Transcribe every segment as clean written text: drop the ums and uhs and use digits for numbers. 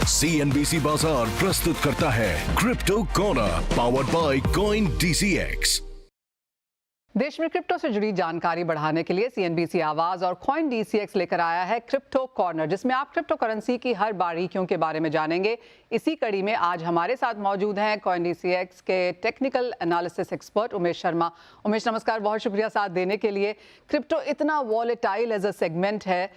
CNBC बाजार प्रस्तुत करता है crypto corner powered by coin DCX। देश में क्रिप्टो से जुड़ी जानकारी बढ़ाने के लिए CNBC आवाज और कॉइन DCX लेकर आया है क्रिप्टो कॉर्नर, जिसमें आप क्रिप्टो करेंसी की हर बारीकियों के बारे में जानेंगे। इसी कड़ी में आज हमारे साथ मौजूद हैं कॉइन DCX के technical analysis expert Umesh Sharma. Umesh नमस्कार, बहुत शुक्रिया साथ देने के लिए। क्रिप्टो इतना वॉलेटाइल एज अ सेगमेंट है,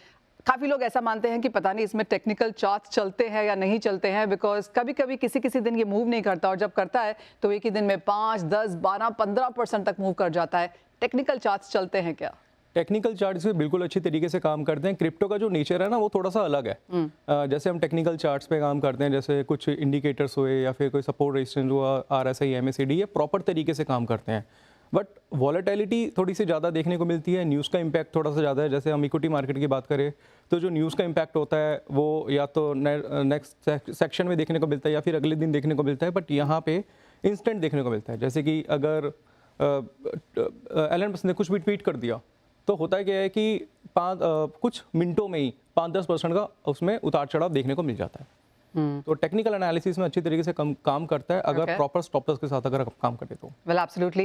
काफ़ी लोग ऐसा मानते हैं कि पता नहीं इसमें टेक्निकल चार्ट्स चलते हैं या नहीं चलते हैं, बिकॉज कभी कभी किसी दिन ये मूव नहीं करता और जब करता है तो एक ही दिन में 5, 10, 12, 15% तक मूव कर जाता है। टेक्निकल चार्ट्स चलते हैं क्या? टेक्निकल चार्ट्स भी बिल्कुल अच्छी तरीके से काम करते हैं। क्रिप्टो का जो नेचर है ना, वो थोड़ा सा अलग है। जैसे हम टेक्निकल चार्ट्स पे काम करते हैं, जैसे कुछ इंडिकेटर्स हुए या फिर कोई सपोर्ट रेजिस्टेंस हुआ, RSI MACD, ये प्रॉपर तरीके से काम करते हैं। बट वॉलेटिलिटी थोड़ी सी ज़्यादा देखने को मिलती है, न्यूज़ का इम्पैक्ट थोड़ा सा ज़्यादा है। जैसे हम इक्विटी मार्केट की बात करें तो जो न्यूज़ का इम्पैक्ट होता है वो या तो नेक्स्ट सेक्शन में देखने को मिलता है या फिर अगले दिन देखने को मिलता है, बट यहाँ पे इंस्टेंट देखने को मिलता है। जैसे कि अगर एलन मस्क ने कुछ भी ट्वीट कर दिया तो होता है क्या है कि कुछ मिनटों में ही 5-10% का उसमें उतार चढ़ाव देखने को मिल जाता है। तो टेक्निकल एनालिसिस में अच्छी तरीके से काम करता है अगर प्रॉपर स्टॉप लॉस के साथ अगर काम करे तो। Well absolutely.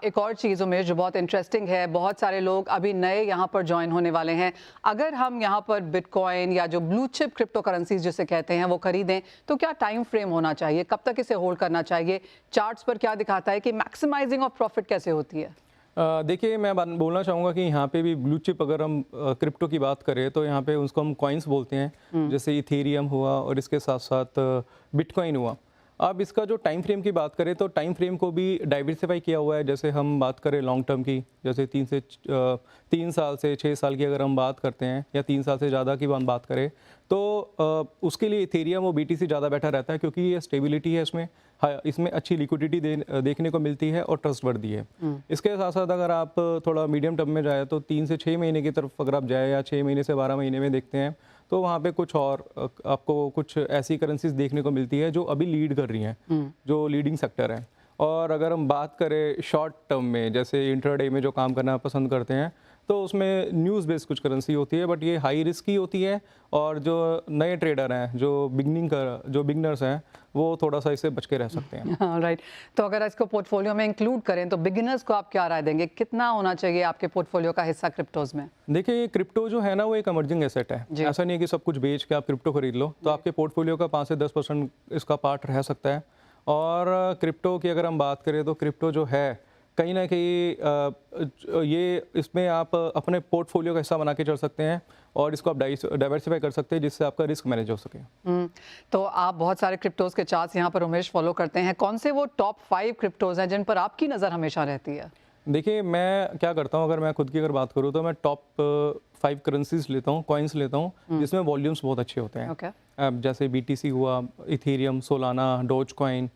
एक और चीज़ उमेश जो बहुत इंटरेस्टिंग है, बहुत सारे लोग अभी नए यहाँ पर ज्वाइन होने वाले हैं। अगर हम यहाँ पर बिटकॉइन या जो ब्लू चिप क्रिप्टो करेंसीज जिसे कहते हैं वो खरीदें तो क्या टाइम फ्रेम होना चाहिए, कब तक इसे होल्ड करना चाहिए? चार्ट्स पर क्या दिखाता है कि मैक्सिमाइजिंग ऑफ प्रॉफिट कैसे होती है? देखिए, मैं बोलना चाहूँगा कि यहाँ पे भी ब्लू चिप अगर हम क्रिप्टो की बात करें तो यहाँ पे उसको हम कॉइन्स बोलते हैं, जैसे इथेरियम हुआ और इसके साथ साथ बिटकॉइन हुआ। अब इसका जो टाइम फ्रेम की बात करें तो टाइम फ्रेम को भी डाइवर्सिफाई किया हुआ है। जैसे हम बात करें लॉन्ग टर्म की, जैसे 3 साल से 6 साल की अगर हम बात करते हैं या 3 साल से ज़्यादा की हम बात करें तो उसके लिए इथेरियम और BTC ज़्यादा बेटर रहता है, क्योंकि ये स्टेबिलिटी है इसमें अच्छी लिक्विडिटी देखने को मिलती है और ट्रस्टवर्दी है। इसके साथ साथ अगर आप थोड़ा मीडियम टर्म में जाए तो 3 से 6 महीने की तरफ अगर आप जाए या 6 महीने से 12 महीने में देखते हैं तो वहाँ पे कुछ और आपको कुछ ऐसी करेंसीज देखने को मिलती है जो अभी लीड कर रही हैं, जो लीडिंग सेक्टर है। और अगर हम बात करें शॉर्ट टर्म में, जैसे इंट्राडे में जो काम करना पसंद करते हैं तो उसमें न्यूज़ बेस्ड कुछ करेंसी होती है, बट ये हाई रिस्क की होती है और जो नए ट्रेडर हैं, जो बिगनर्स हैं, वो थोड़ा सा इससे बच के रह सकते हैं। राइट। तो अगर इसको पोर्टफोलियो में इंक्लूड करें तो बिगिनर्स को आप क्या राय देंगे, कितना होना चाहिए आपके पोर्टफोलियो का हिस्सा क्रिप्टोज में? देखिए, क्रिप्टो जो है ना वो एक इमर्जिंग एसेट है। ऐसा नहीं है कि सब कुछ बेच के आप क्रिप्टो खरीद लो, तो आपके पोर्टफोलियो का 5 से 10% इसका पार्ट रह सकता है। और क्रिप्टो की अगर हम बात करें तो क्रिप्टो जो है कहीं ना कहीं ये इसमें आप अपने पोर्टफोलियो का हिस्सा बना के चल सकते हैं और इसको आप डाइवर्सिफाई कर सकते हैं, जिससे आपका रिस्क मैनेज हो सके। तो आप बहुत सारे क्रिप्टोज के चार्ट्स यहाँ पर उमेश फॉलो करते हैं, कौन से वो टॉप 5 क्रिप्टोज हैं जिन पर आपकी नज़र हमेशा रहती है? देखिए, मैं क्या करता हूँ, अगर मैं खुद की अगर बात करूँ तो मैं टॉप 5 करेंसीज लेता हूँ, कॉइन्स लेता हूँ जिसमें वॉल्यूम्स बहुत अच्छे होते हैं। जैसे BTC हुआ, इथेरियम, सोलाना, डोज कॉइन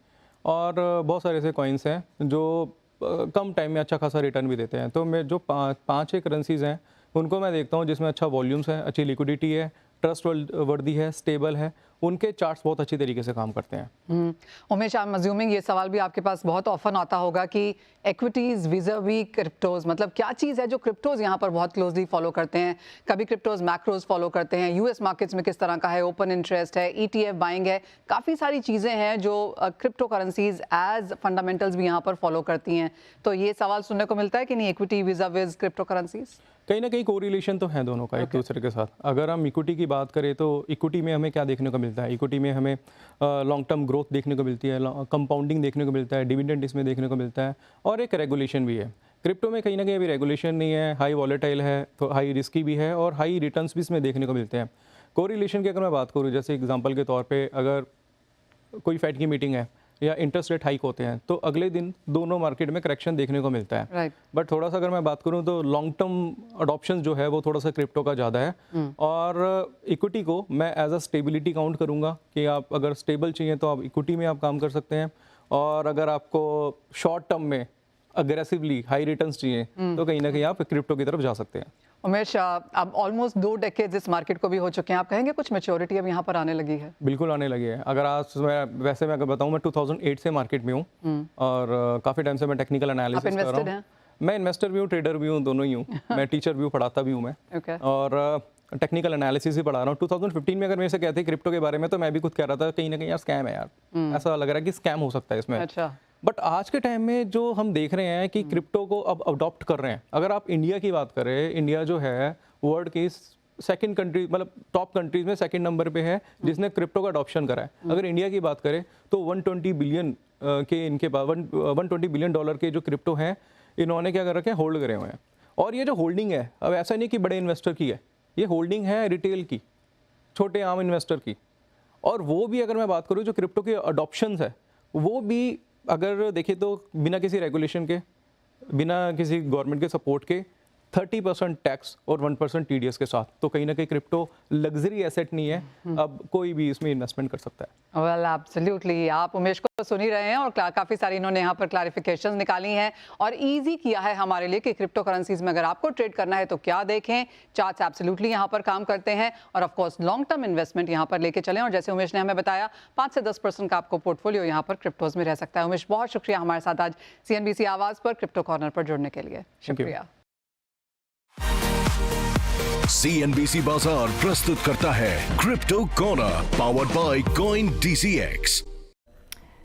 और बहुत सारे ऐसे कॉइन्स हैं जो कम टाइम में अच्छा खासा रिटर्न भी देते हैं। तो मैं जो 5-6 करेंसीज हैं उनको मैं देखता हूँ जिसमें अच्छा वॉल्यूम्स है, अच्छी लिक्विडिटी है, ट्रस्ट वर्दी है, स्टेबल है, उनके चार्ट्स बहुत अच्छी तरीके से काम करते हैं। उमेश, आई एम अज्यूमिंग ये सवाल भी आपके पास बहुत ऑफन आता होगा कि इक्विटीज विज़ावी क्रिप्टोज, मतलब क्या चीज़ है जो क्रिप्टोज यहाँ पर बहुत क्लोजली फॉलो करते हैं? कभी क्रिप्टोज मैक्रोज फॉलो करते हैं, US मार्केट्स में किस तरह का है, ओपन इंटरेस्ट है, ETF बाइंग है, काफ़ी सारी चीज़ें हैं जो क्रिप्टो करेंसीज एज फंडामेंटल्स भी यहाँ पर फॉलो करती हैं। तो ये सवाल सुनने को मिलता है कि नहीं, इक्विटी विज़ाविज़ क्रिप्टो करेंसीज? कहीं ना कहीं कोरिलेशन तो है दोनों का एक दूसरे के साथ। अगर हम इक्विटी की बात करें तो इक्विटी में हमें क्या देखने को मिलता है? इक्विटी में हमें लॉन्ग टर्म ग्रोथ देखने को मिलती है, कंपाउंडिंग देखने को मिलता है, डिविडेंड इसमें देखने को मिलता है और एक रेगुलेशन भी है। क्रिप्टो में कहीं ना कहीं अभी रेगुलेशन नहीं है, हाई वॉलेटाइल है, तो हाई रिस्की भी है और हाई रिटर्न्स भी इसमें देखने को मिलते हैं। कोरिलेशन की अगर मैं बात करूँ, जैसे एग्जांपल के तौर पे अगर कोई फेड की मीटिंग है या इंटरेस्ट रेट हाइक होते हैं तो अगले दिन दोनों मार्केट में करेक्शन देखने को मिलता है। बट थोड़ा सा अगर मैं बात करूं तो लॉन्ग टर्म अडॉप्शन जो है वो थोड़ा सा क्रिप्टो का ज़्यादा है और इक्विटी को मैं एज अ स्टेबिलिटी काउंट करूंगा कि आप अगर स्टेबल चाहिए तो आप इक्विटी में आप काम कर सकते हैं, और अगर आपको शॉर्ट टर्म में अग्रेसिवली हाई रिटर्न्स चाहिए तो कहीं ना कहीं आप क्रिप्टो की तरफ जा सकते हैं। उमेश, अब ऑलमोस्ट 2 डेकेड्स इस मार्केट को भी हो चुके हैं, आप कहेंगे कुछ मैच्योरिटी अब यहाँ पर आने लगी है? बिल्कुल आने लगी है। अगर आज वैसे मैं अगर बताऊँ, मैं 2008 से मार्केट में हूँ और काफ़ी टाइम से मैं टेक्निकल एनालिसिस कर रहा हूँ। मैं इन्वेस्टर भी हूँ, ट्रेडर भी हूँ, दोनों ही हूँ। मैं टीचर भी हूँ, पढ़ाता भी हूँ मैं। और टेक्निकल एनालिसिस ही पढ़ा रहा हूँ। 2015 में अगर मेरे से कहते क्रिप्टो के बारे में तो मैं भी खुद कह रहा था कहीं ना कहीं यार स्कैम है यार, ऐसा लग रहा है कि स्कैम हो सकता है इसमें। अच्छा। बट आज के टाइम में जो हम देख रहे हैं कि क्रिप्टो को अब अडॉप्ट कर रहे हैं। अगर आप इंडिया की बात करें, इंडिया जो है वर्ल्ड की सेकंड कंट्री, मतलब टॉप कंट्रीज में सेकंड नंबर पे है जिसने क्रिप्टो का अडॉप्शन करा है। अगर इंडिया की बात करें तो 120 बिलियन के इनके पास $120 बिलियन के जो क्रिप्टो हैं इन्होंने क्या कर रखे हैं, होल्ड करे हुए हैं। और ये जो होल्डिंग है, अब ऐसा नहीं कि बड़े इन्वेस्टर की है, ये होल्डिंग है रिटेल की, छोटे आम इन्वेस्टर की। और वो भी अगर मैं बात करूँ जो क्रिप्टो के अडॉप्शंस है, वो भी अगर देखें तो बिना किसी रेगुलेशन के, बिना किसी गवर्नमेंट के सपोर्ट के 30% टैक्स और 1% TDS के साथ, तो कहीं ना कहीं क्रिप्टो लग्जरी एसेट नहीं है, अब कोई भी इसमें इन्वेस्टमेंट कर सकता है। वेल एब्सोल्युटली, आप उमेश को सुन ही रहे हैं और काफ़ी सारी इन्होंने यहाँ पर क्लैरिफिकेशंस निकाली हैं और इजी किया है हमारे लिए कि क्रिप्टो करेंसीज में अगर आपको ट्रेड करना है तो क्या देखें। चार्ट्स एब्सोल्युटली यहाँ पर काम करते हैं और of course long term investment यहाँ पर लेके चलें। और जैसे उमेश ने हमें बताया 5 से 10% का आपको पोर्टफोलियो यहाँ पर क्रिप्टोज में रह सकता है। उमेश, बहुत शुक्रिया हमारे साथ आज CNBC आवाज़ पर क्रिप्टो कॉर्नर पर जुड़ने के लिए। शुक्रिया। CNBC बाजार प्रस्तुत करता है crypto corner, powered by coin DCX।